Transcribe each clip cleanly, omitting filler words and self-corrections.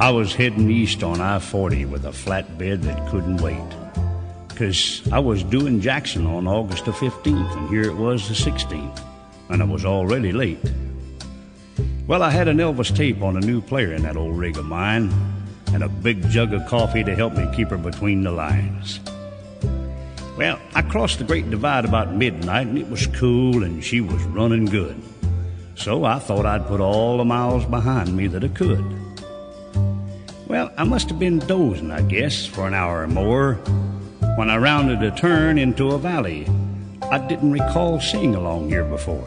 I was heading east on I-40 with a flatbed that couldn't wait, 'cause I was due in Jackson on August the 15th, and here it was the 16th, and I was already late. Well, I had an Elvis tape on a new player in that old rig of mine, and a big jug of coffee to help me keep her between the lines. Well, I crossed the Great Divide about midnight, and it was cool, and she was running good. So I thought I'd put all the miles behind me that I could. Well, I must have been dozing, I guess, for an hour or more, when I rounded a turn into a valley I didn't recall seeing along here before.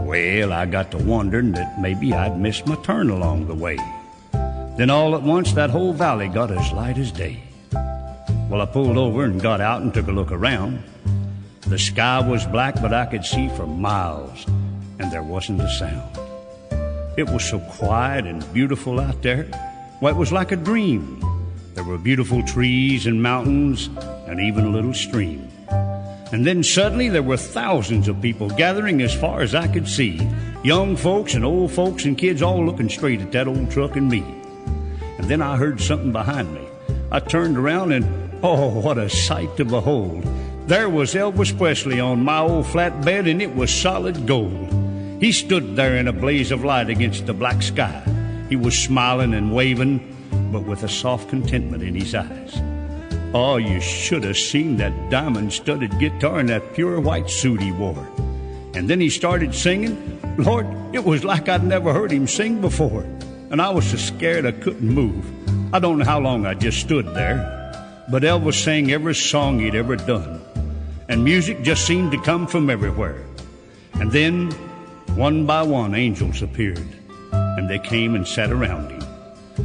Well, I got to wondering that maybe I'd missed my turn along the way. Then all at once that whole valley got as light as day. Well, I pulled over and got out and took a look around. The sky was black, but I could see for miles, and there wasn't a sound. It was so quiet and beautiful out there. Well, it was like a dream. There were beautiful trees and mountains and even a little stream. And then suddenly there were thousands of people gathering as far as I could see. Young folks and old folks and kids all looking straight at that old truck and me. And then I heard something behind me. I turned around and, oh, what a sight to behold. There was Elvis Presley on my old flatbed, and it was solid gold. He stood there in a blaze of light against the black sky. He was smiling and waving, but with a soft contentment in his eyes. Oh, you should have seen that diamond-studded guitar and that pure white suit he wore. And then he started singing. Lord, it was like I'd never heard him sing before. And I was so scared I couldn't move. I don't know how long I just stood there, but Elvis sang every song he'd ever done. And music just seemed to come from everywhere. And then, one by one, angels appeared, and they came and sat around him.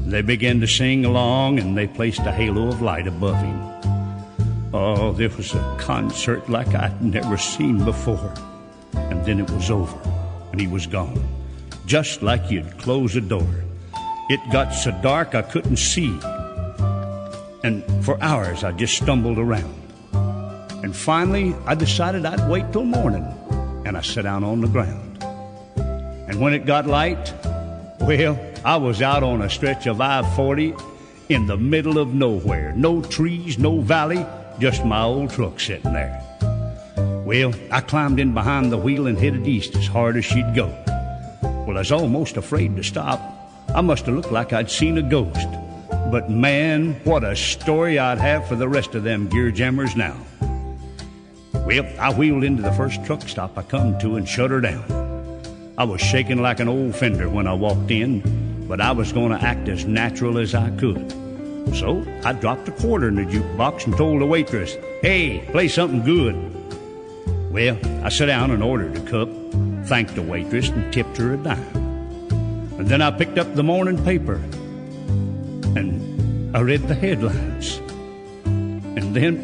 They began to sing along, and they placed a halo of light above him. Oh, there was a concert like I'd never seen before. And then it was over, and he was gone, just like you'd close a door. It got so dark I couldn't see, and for hours I just stumbled around. And finally I decided I'd wait till morning, and I sat down on the ground. And when it got light, well, I was out on a stretch of I-40 in the middle of nowhere. No trees, no valley, just my old truck sitting there. Well, I climbed in behind the wheel and headed east as hard as she'd go. Well, I was almost afraid to stop. I must have looked like I'd seen a ghost. But man, what a story I'd have for the rest of them gear jammers now. Well, I wheeled into the first truck stop I come to and shut her down. I was shaking like an old fender when I walked in, but I was going to act as natural as I could. So I dropped a quarter in the jukebox and told the waitress, "Hey, play something good." Well, I sat down and ordered a cup, thanked the waitress, and tipped her a dime. And then I picked up the morning paper, and I read the headlines. And then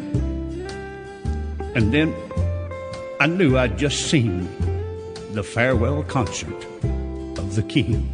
I knew I'd just seen the farewell concert of the King.